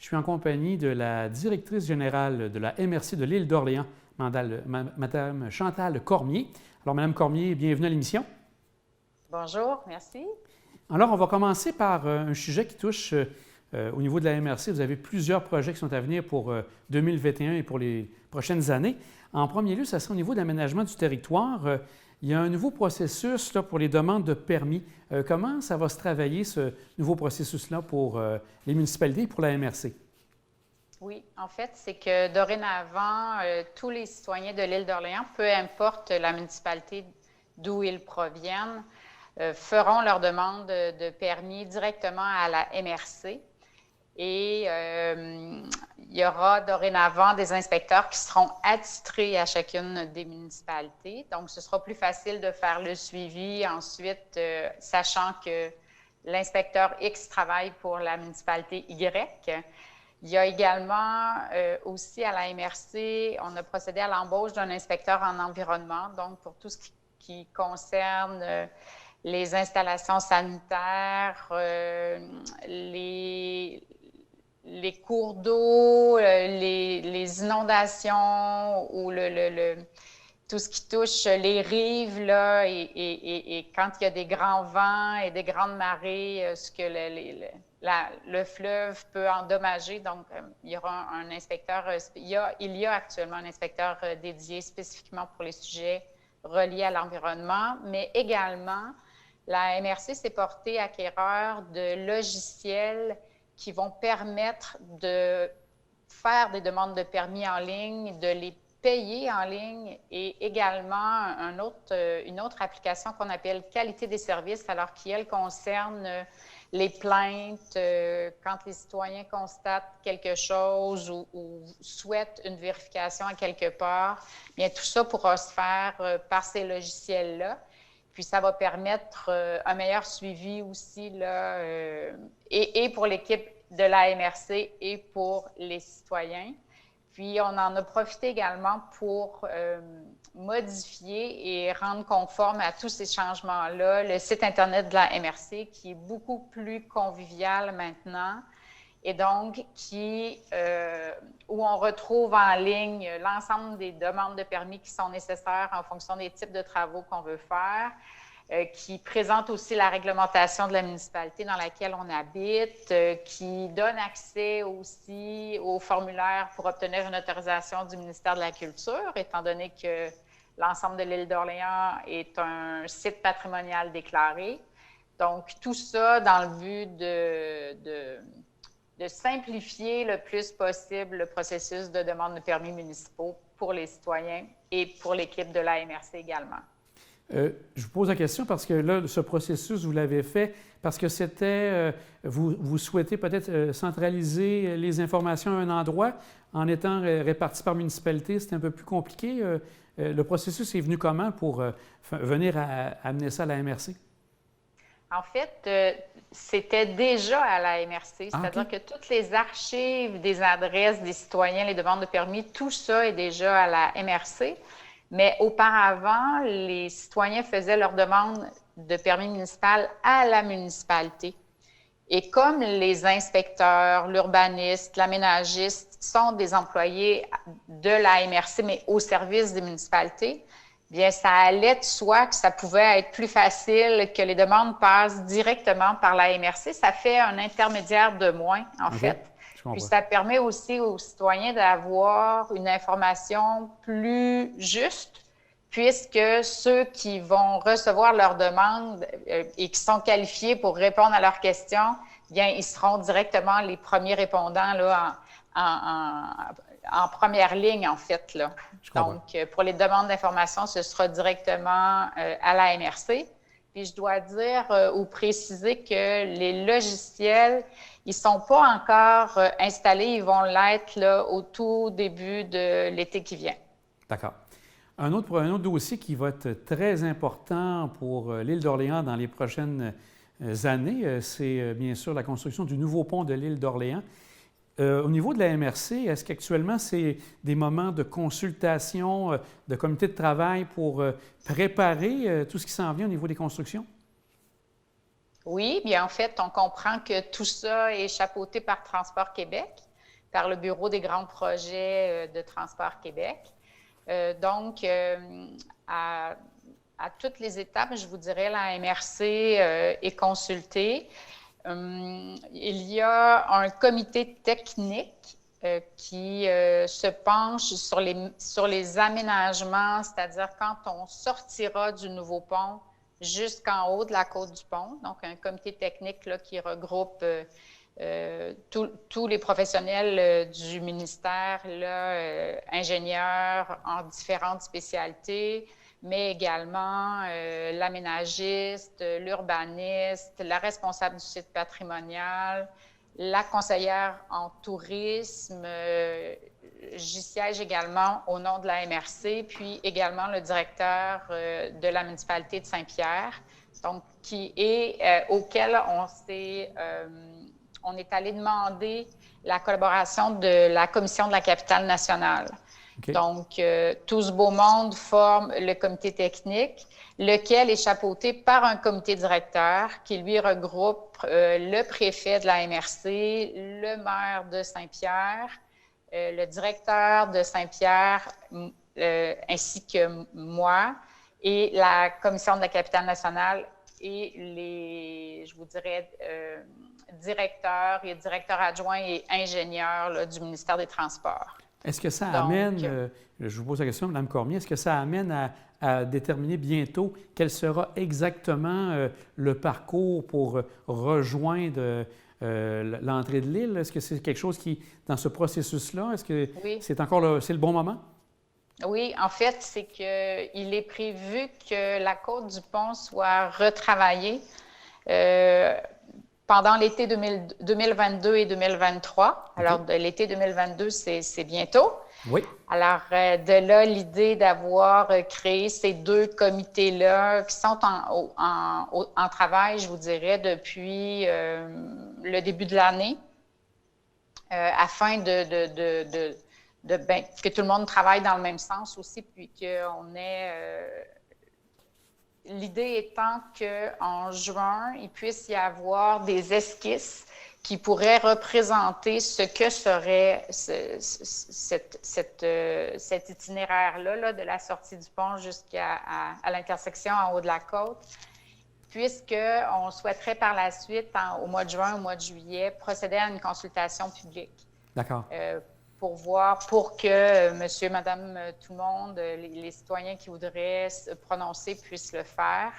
Je suis en compagnie de la directrice générale de la MRC de l'île d'Orléans, Mme Chantal Cormier. Alors, Mme Cormier, bienvenue à l'émission. Bonjour, merci. Alors, on va commencer par un sujet qui touche au niveau de la MRC. Vous avez plusieurs projets qui sont à venir pour 2021 et pour les prochaines années. En premier lieu, ça sera au niveau de l'aménagement du territoire. Il y a un nouveau processus là, pour les demandes de permis. Comment ça va se travailler, ce nouveau processus-là, pour les municipalités et pour la MRC? Oui, en fait, c'est que dorénavant, tous les citoyens de l'île d'Orléans, peu importe la municipalité d'où ils proviennent, feront leur demande de permis directement à la MRC. Et il y aura dorénavant des inspecteurs qui seront attitrés à chacune des municipalités. Donc, ce sera plus facile de faire le suivi ensuite, sachant que l'inspecteur X travaille pour la municipalité Y. Il y a également aussi à la MRC, on a procédé à l'embauche d'un inspecteur en environnement, donc pour tout ce qui concerne les installations sanitaires, les cours d'eau, les inondations ou tout ce qui touche les rives, là, et quand il y a des grands vents et des grandes marées, ce que le fleuve peut endommager. Donc, il y aura un inspecteur, il y a actuellement un inspecteur dédié spécifiquement pour les sujets reliés à l'environnement, mais également, la MRC s'est portée acquéreur de logiciels qui vont permettre de faire des demandes de permis en ligne, de les payer en ligne et également une autre application qu'on appelle Qualité des services, alors qui, elle, concerne les plaintes, quand les citoyens constatent quelque chose ou souhaitent une vérification à quelque part, bien tout ça pourra se faire par ces logiciels-là. Puis ça va permettre un meilleur suivi aussi là, et pour l'équipe de la MRC et pour les citoyens. Puis on en a profité également pour modifier et rendre conforme à tous ces changements-là le site Internet de la MRC qui est beaucoup plus convivial maintenant et donc où on retrouve en ligne l'ensemble des demandes de permis qui sont nécessaires en fonction des types de travaux qu'on veut faire, qui présente aussi la réglementation de la municipalité dans laquelle on habite, qui donne accès aussi au formulaire pour obtenir une autorisation du ministère de la Culture, étant donné que l'ensemble de l'île d'Orléans est un site patrimonial déclaré. Donc, tout ça dans le but de simplifier le plus possible le processus de demande de permis municipaux pour les citoyens et pour l'équipe de la MRC également. Je vous pose la question parce que là, ce processus, vous l'avez fait parce que c'était, vous souhaitez peut-être centraliser les informations à un endroit en étant répartis par municipalité. C'était un peu plus compliqué. Le processus est venu comment pour venir amener ça à la MRC? En fait, c'était déjà à la MRC, c'est-à-dire que toutes les archives des adresses des citoyens, les demandes de permis, tout ça est déjà à la MRC. Mais auparavant, les citoyens faisaient leur demande de permis municipal à la municipalité. Et comme les inspecteurs, l'urbaniste, l'aménagiste sont des employés de la MRC, mais au service des municipalités, bien, ça allait de soi que ça pouvait être plus facile que les demandes passent directement par la MRC. Ça fait un intermédiaire de moins, en fait. Puis ça permet aussi aux citoyens d'avoir une information plus juste, puisque ceux qui vont recevoir leurs demandes et qui sont qualifiés pour répondre à leurs questions, bien, ils seront directement les premiers répondants là, en première ligne, en fait. Là. Donc, pour les demandes d'information, ce sera directement à la MRC. Puis je dois dire ou préciser que les logiciels, ils ne sont pas encore installés, ils vont l'être là, au tout début de l'été qui vient. D'accord. Un autre dossier qui va être très important pour l'île d'Orléans dans les prochaines années, c'est bien sûr la construction du nouveau pont de l'île d'Orléans. Au niveau de la MRC, est-ce qu'actuellement, c'est des moments de consultation, de comité de travail pour préparer tout ce qui s'en vient au niveau des constructions? Oui, bien en fait, on comprend que tout ça est chapeauté par Transport Québec. par le Bureau des grands projets de Transport Québec. Donc, à toutes les étapes, je vous dirais, la MRC est consultée. Il y a un comité technique qui se penche sur les aménagements, c'est-à-dire quand on sortira du nouveau pont jusqu'en haut de la côte du pont. Donc, un comité technique là, qui regroupe tous les professionnels du ministère, là, ingénieurs en différentes spécialités, mais également l'aménagiste, l'urbaniste, la responsable du site patrimonial, la conseillère en tourisme. J'y siège également au nom de la MRC, puis également le directeur de la municipalité de Saint-Pierre, donc auquel on est allé demander la collaboration de la Commission de la capitale nationale. Okay. Donc, tout ce beau monde forme le comité technique, lequel est chapeauté par un comité directeur qui, lui, regroupe le préfet de la MRC, le maire de Saint-Pierre, le directeur de Saint-Pierre, ainsi que moi, et la Commission de la capitale nationale et les, je vous dirais, directeurs et directeurs adjoints et ingénieurs là, du ministère des Transports. Est-ce que ça amène, je vous pose la question, Mme Cormier, est-ce que ça amène à déterminer bientôt quel sera exactement le parcours pour rejoindre l'entrée de l'île? Est-ce que c'est quelque chose qui, dans ce processus-là, est-ce que c'est le bon moment? Oui, en fait, c'est qu'il est prévu que la côte du pont soit retravaillée pendant l'été 2022 et 2023. Okay. Alors, l'été 2022, c'est bientôt. Oui. Alors, de là, l'idée d'avoir créé ces deux comités-là qui sont en travail, je vous dirais, depuis le début de l'année, afin que tout le monde travaille dans le même sens aussi, puis qu'on ait... L'idée étant qu'en juin, il puisse y avoir des esquisses qui pourraient représenter ce que serait cet itinéraire-là, là, de la sortie du pont jusqu'à l'intersection en haut de la côte, puisqu'on souhaiterait par la suite, au mois de juin, au mois de juillet, procéder à une consultation publique. D'accord. Pour que monsieur, madame, tout le monde, les citoyens qui voudraient se prononcer puissent le faire.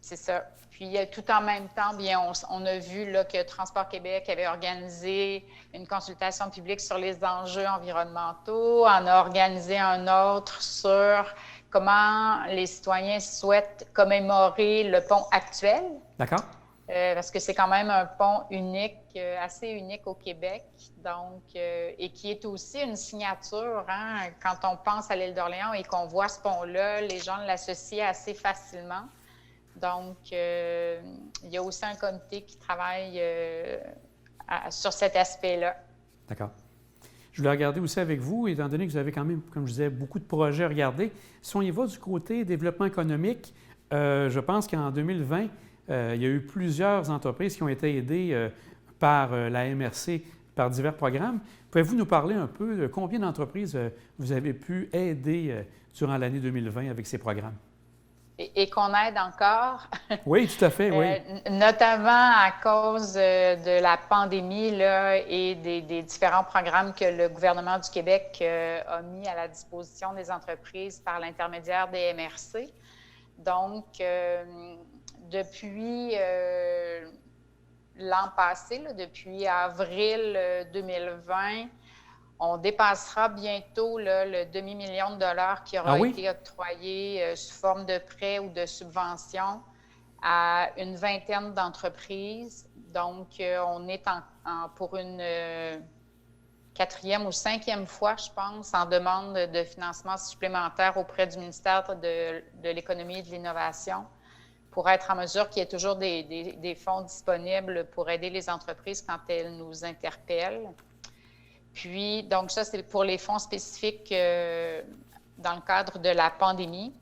C'est ça. Puis, tout en même temps, bien, on a vu là, que Transport Québec avait organisé une consultation publique sur les enjeux environnementaux, en a organisé un autre sur comment les citoyens souhaitent commémorer le pont actuel. D'accord. Parce que c'est quand même un pont unique, assez unique au Québec, donc, et qui est aussi une signature. Hein, quand on pense à l'île d'Orléans et qu'on voit ce pont-là, les gens l'associent assez facilement. Donc, il y a aussi un comité qui travaille sur cet aspect-là. D'accord. Je voulais regarder aussi avec vous, étant donné que vous avez quand même, comme je disais, beaucoup de projets à regarder. Si on y va du côté développement économique, je pense qu'en 2020, il y a eu plusieurs entreprises qui ont été aidées par la MRC, par divers programmes. Pouvez-vous nous parler un peu de combien d'entreprises vous avez pu aider durant l'année 2020 avec ces programmes? Et qu'on aide encore. Oui, tout à fait, oui. Notamment à cause de la pandémie là, et des différents programmes que le gouvernement du Québec a mis à la disposition des entreprises par l'intermédiaire des MRC. Donc, depuis l'an passé, là, depuis avril 2020, on dépassera bientôt là, le demi-million de dollars qui aura été octroyé sous forme de prêts ou de subventions à une vingtaine d'entreprises. Donc, on est pour une quatrième ou cinquième fois, je pense, en demande de financement supplémentaire auprès du ministère de l'Économie et de l'Innovation pour être en mesure qu'il y ait toujours des fonds disponibles pour aider les entreprises quand elles nous interpellent. Puis, donc ça, c'est pour les fonds spécifiques dans le cadre de la pandémie.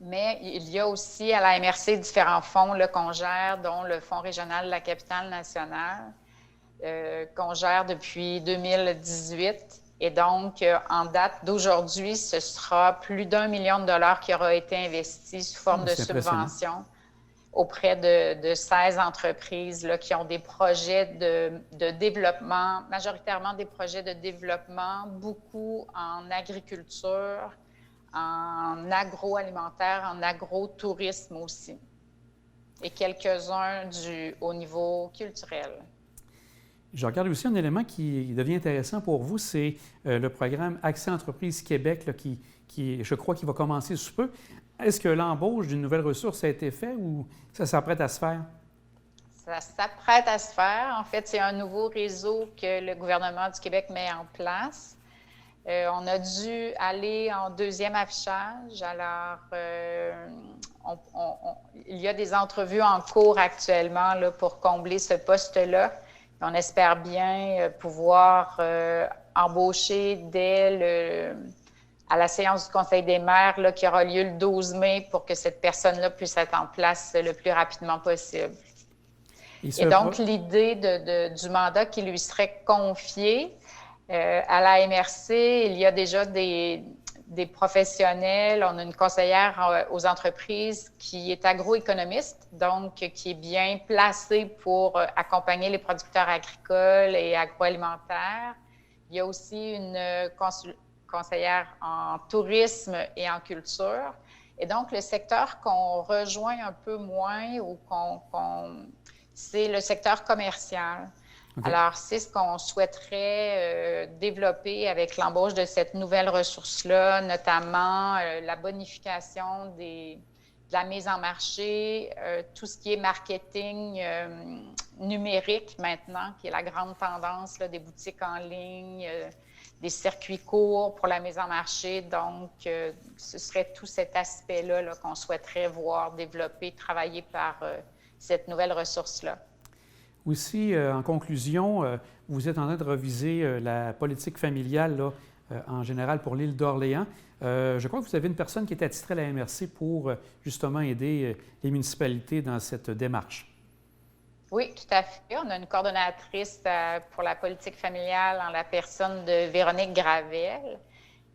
Mais il y a aussi à la MRC différents fonds qu'on gère, dont le Fonds régional de la capitale nationale. qu'on gère depuis 2018. Et donc, en date d'aujourd'hui, ce sera plus d'1 million de dollars qui aura été investi sous forme de subvention auprès de 16 entreprises là, qui ont des projets de développement, majoritairement des projets de développement, beaucoup en agriculture, en agroalimentaire, en agrotourisme aussi, et quelques-uns au niveau culturel. Je regarde aussi un élément qui devient intéressant pour vous, c'est le programme Accès Entreprise Québec, là, qui, je crois, qui va commencer sous peu. Est-ce que l'embauche d'une nouvelle ressource a été faite ou ça s'apprête à se faire? Ça s'apprête à se faire. En fait, c'est un nouveau réseau que le gouvernement du Québec met en place. On a dû aller en deuxième affichage. Alors, il y a des entrevues en cours actuellement là, pour combler ce poste-là. On espère bien pouvoir embaucher à la séance du Conseil des maires là, qui aura lieu le 12 mai pour que cette personne-là puisse être en place le plus rapidement possible. Et donc, l'idée du mandat qui lui serait confié à la MRC, il y a déjà des professionnels. On a une conseillère aux entreprises qui est agroéconomiste, donc qui est bien placée pour accompagner les producteurs agricoles et agroalimentaires. Il y a aussi une conseillère en tourisme et en culture. Et donc, le secteur qu'on rejoint un peu moins ou c'est le secteur commercial. Okay. Alors, c'est ce qu'on souhaiterait développer avec l'embauche de cette nouvelle ressource-là, notamment la bonification de la mise en marché, tout ce qui est marketing numérique maintenant, qui est la grande tendance là, des boutiques en ligne, des circuits courts pour la mise en marché. Donc, ce serait tout cet aspect-là là, qu'on souhaiterait voir développer, travailler par cette nouvelle ressource-là. Aussi, en conclusion, vous êtes en train de reviser la politique familiale là, en général pour l'île d'Orléans. Je crois que vous avez une personne qui est attitrée à la MRC pour justement aider les municipalités dans cette démarche. Oui, tout à fait. On a une coordonnatrice pour la politique familiale en la personne de Véronique Gravel.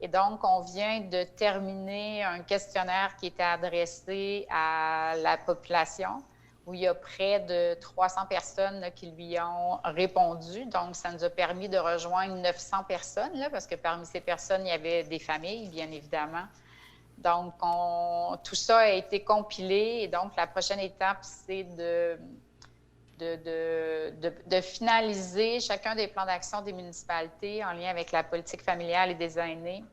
Et donc, on vient de terminer un questionnaire qui était adressé à la population, où il y a près de 300 personnes là, qui lui ont répondu. Donc, ça nous a permis de rejoindre 900 personnes, là, parce que parmi ces personnes, il y avait des familles, bien évidemment. Donc, tout ça a été compilé. Et donc, la prochaine étape, c'est de finaliser chacun des plans d'action des municipalités en lien avec la politique familiale et des aînés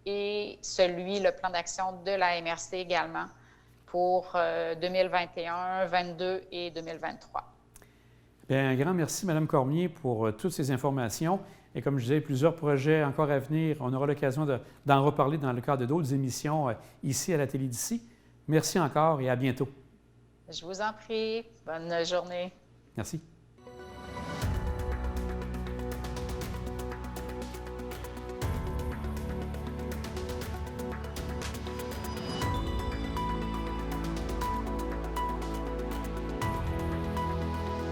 et le plan d'action de la MRC également, pour 2021, 2022 et 2023. Bien, un grand merci, Mme Cormier, pour toutes ces informations. Et comme je disais, plusieurs projets encore à venir. On aura l'occasion d'en reparler dans le cadre d'autres émissions ici à la télé d'ici. Merci encore et à bientôt. Je vous en prie. Bonne journée. Merci.